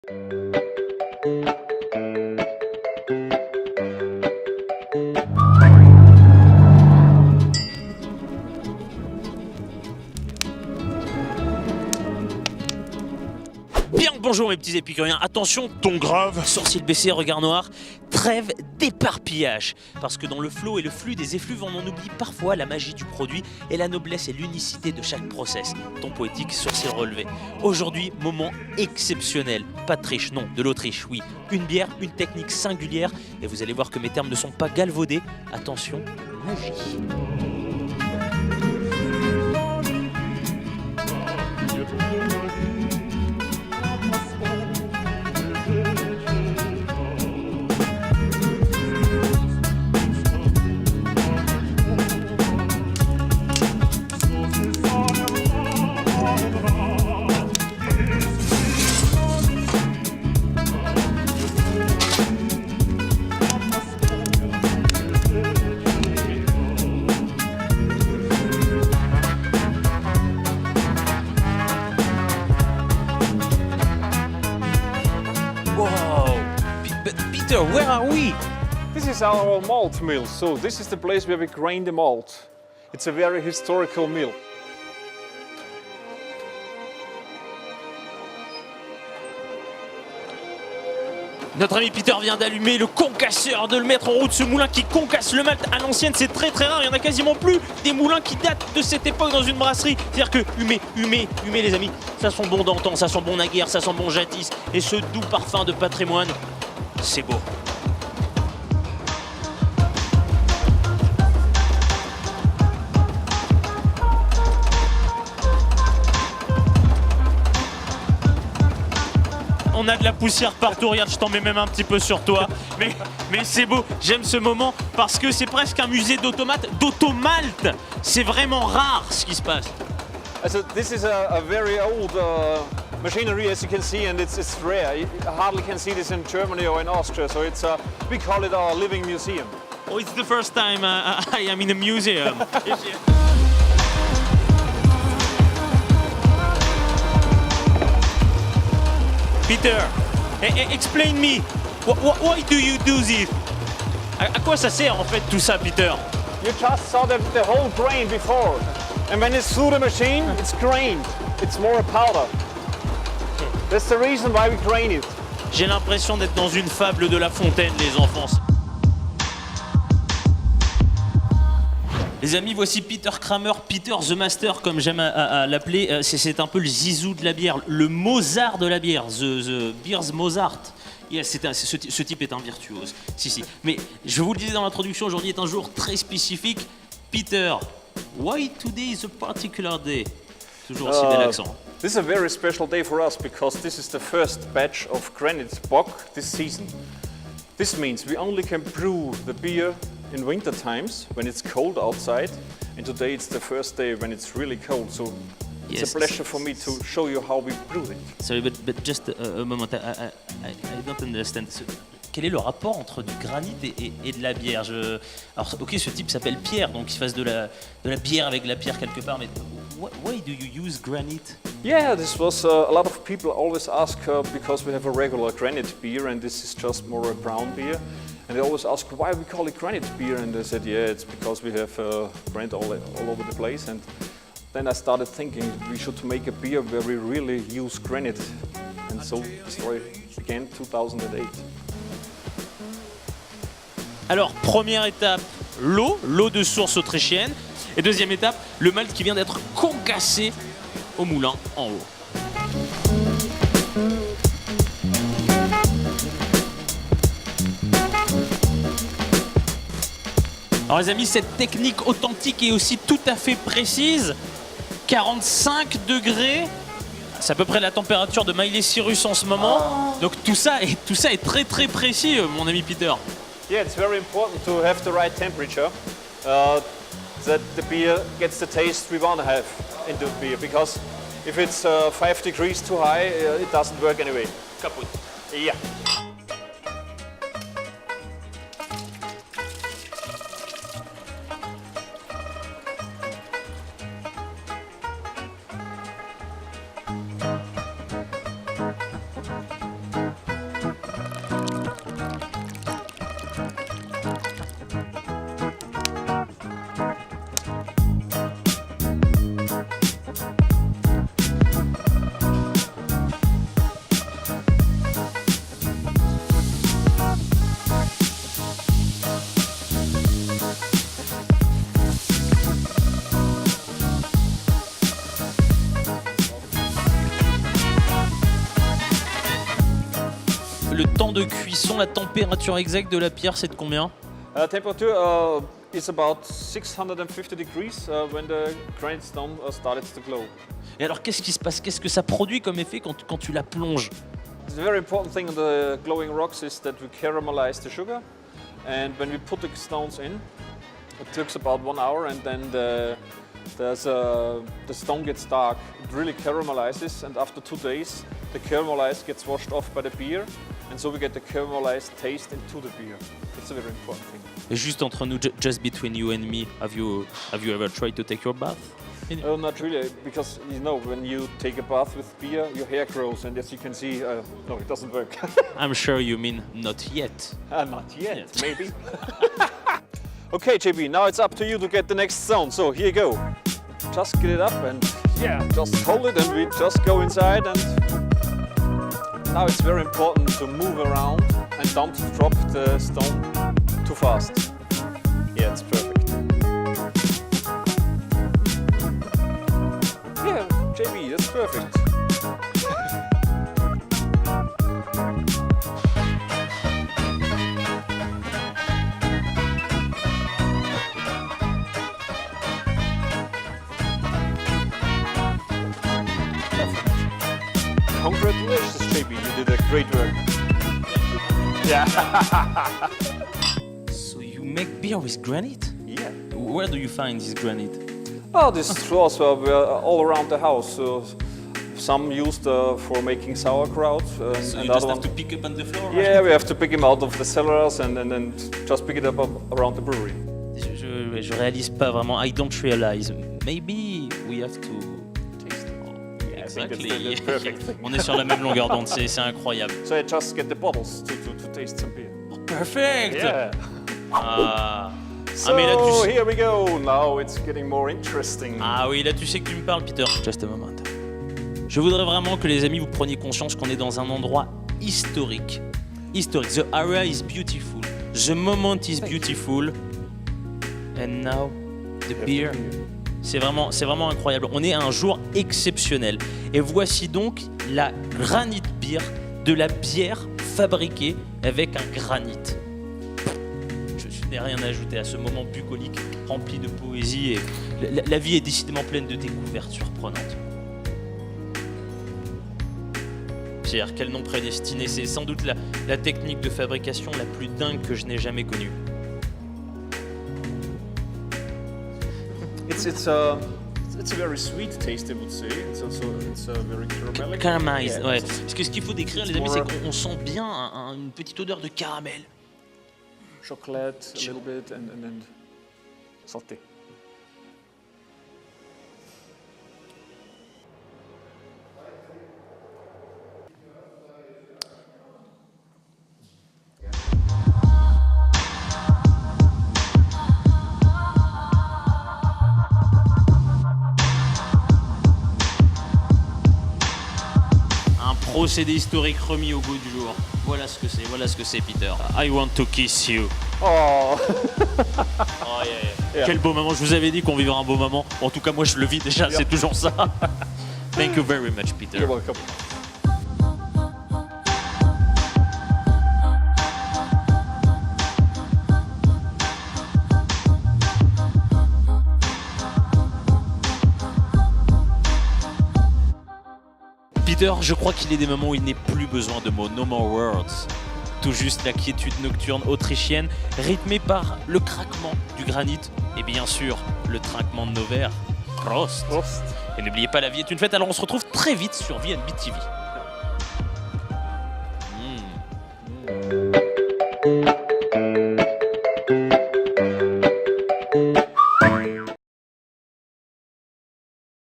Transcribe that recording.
Bien le bonjour mes petits épicuriens, attention, ton grave, sourcils baissés, regard noir, trêve d'éparpillage. Parce que dans le flow et le flux des effluves, on en oublie parfois la magie du produit et la noblesse et l'unicité de chaque process. Ton poétique, sourcils relevés. Aujourd'hui, moment exceptionnel. Pas de triche, non, de l'Autriche, oui. Une bière, une technique singulière, et vous allez voir que mes termes ne sont pas galvaudés. Attention, magie. Wow! Peter, where are we? This is our malt mill, so this is the place where we grind the malt. It's a very historical mill. Notre ami Peter vient d'allumer le concasseur, de le mettre en route, ce moulin qui concasse le malt à l'ancienne, c'est très rare, il n'y en a quasiment plus des moulins qui datent de cette époque dans une brasserie. C'est-à-dire que humer les amis, ça sent bon d'antan, ça sent bon naguère, ça sent bon jadis, et ce doux parfum de patrimoine, c'est beau. On a de la poussière partout, regarde, je t'en mets même un petit peu sur toi. Mais c'est beau, j'aime ce moment parce que c'est presque un musée d'automates, d'automalt. C'est vraiment rare ce qui se passe. So this is a very old machinery, as you can see, and it's rare. You hardly can see this in Germany or in Austria, so we call it our living museum. Oh, it's the first time I am in a museum. Peter, explain me, why do you do this? À quoi ça sert en fait tout ça, Peter? You just saw the whole grain before, and when it's through the machine, it's grained. It's more a powder. That's the reason why we grain it. J'ai l'impression d'être dans une fable de La Fontaine, les enfants. Les amis, voici Peter Kramer, Peter the Master, comme j'aime à l'appeler. C'est un peu le Zizou de la bière, le Mozart de la bière, the beer's Mozart. Yes, ce type est un virtuose. Si. Mais je vous le disais dans l'introduction, aujourd'hui est un jour très spécifique. Peter, why today is a particular day? Toujours aussi bel accent. This is a very special day for us because this is the first batch of Granite Bock this season. This means we only can brew the beer in winter times when it's cold outside, and today it's the first day when it's really cold, so it's a pleasure for me to show you how we brew it. Sorry, but just a moment, I don't understand. Quel est le rapport entre du granit et de la bière? Alors, ok, ce type s'appelle Pierre, donc il fasse de la bière avec de la pierre quelque part, mais why do you use granite? Yeah, this was a lot of people always ask because we have a regular granite beer and this is just more a brown beer. And they always ask why we call it granite beer, and I said, yeah, it's because we have granite all over the place. And then I started thinking we should make a beer where we really use granite. And so the story began 2008. Alors, première étape, l'eau de source autrichienne. Et deuxième étape, le malt qui vient d'être concassé au moulin en haut. Alors les amis, cette technique authentique est aussi tout à fait précise. 45 degrés, c'est à peu près la température de Miley Cyrus en ce moment. Donc tout ça est très très précis, mon ami Peter. Yeah, it's very important to have the right temperature, that the beer gets the taste we want to have into the beer. Because if it's 5 degrees too high, it doesn't work anyway. Kaput. Yeah. le temps de cuisson, la température exacte de la pierre, c'est de combien? Temperature is about 650 degrees when the granite stone started to glow. Et alors qu'est-ce qui se passe? Qu'est-ce que ça produit comme effet quand tu la plonges? The very important thing on the glowing rocks is that we caramelize the sugar, and when we put the stones in, it takes about 1 hour, and then the stone gets dark. It really caramelizes, and after 2 days, the caramelized gets washed off by the beer, and so we get the caramelized taste into the beer. It's a very important thing. Et juste entre nous, just between you and me, have you ever tried to take your bath? Oh, not really, because you know when you take a bath with beer, your hair grows, and as you can see, no, it doesn't work. I'm sure you mean not yet. Not yet, maybe. Okay, JB, now it's up to you to get the next stone. So here you go. Just get it up and yeah, just hold it, and we just go inside. And now it's very important to move around and don't drop the stone too fast. Yeah, it's perfect. Yeah, JB, that's perfect. Congratulations, JB, you did a great work. Yeah. So you make beer with granite? Yeah. Where do you find this granite? Oh, these straws were all around the house. Some used for making sauerkraut. So and you just other have to pick up on the floor? Yeah, we have to pick them out of the cellars and then just pick it up around the brewery. Je réalise pas vraiment. I don't realize. Maybe we have to taste it. Yeah, Exactly. I think that's the perfect thing. On est sur la même longueur d'onde, c'est incroyable. So I just get the bottles to taste some beer. Perfect. Yeah. Ah. So mais là, tu... here we go. Now it's getting more interesting. Ah oui, là tu sais que tu me parles, Peter. Just a moment. Je voudrais vraiment que les amis vous preniez conscience qu'on est dans un endroit historique. Historique. The area is beautiful. The moment is beautiful. And now the beer. C'est vraiment incroyable. On est à un jour exceptionnel. Et voici donc la granite beer, de la bière fabriquée avec un granit. Je n'ai rien à ajouter à ce moment bucolique, rempli de poésie. Et la vie est décidément pleine de découvertes surprenantes. Pierre, quel nom prédestiné. C'est sans doute la technique de fabrication la plus dingue que je n'ai jamais connue. It's a very sweet taste, I would say. It's very caramelic. Caramelized, Yeah, ouais. Parce que ce qu'il faut décrire, les amis, more c'est qu'on sent bien une petite odeur de caramel. chocolate a little bit and then salty. Procédé historique remis au goût du jour. Voilà ce que c'est, Peter. I want to kiss you. Oh. Oh yeah. Quel beau moment. Je vous avais dit qu'on vivrait un beau moment. En tout cas, moi, je le vis déjà. C'est toujours ça. Thank you very much, Peter. You're welcome. Peter, je crois qu'il est des moments où il n'est plus besoin de mots. No more words. Tout juste la quiétude nocturne autrichienne, rythmée par le craquement du granit et bien sûr le trinquement de nos verres. Prost. Prost. Et n'oubliez pas, la vie est une fête, alors on se retrouve très vite sur VNB TV.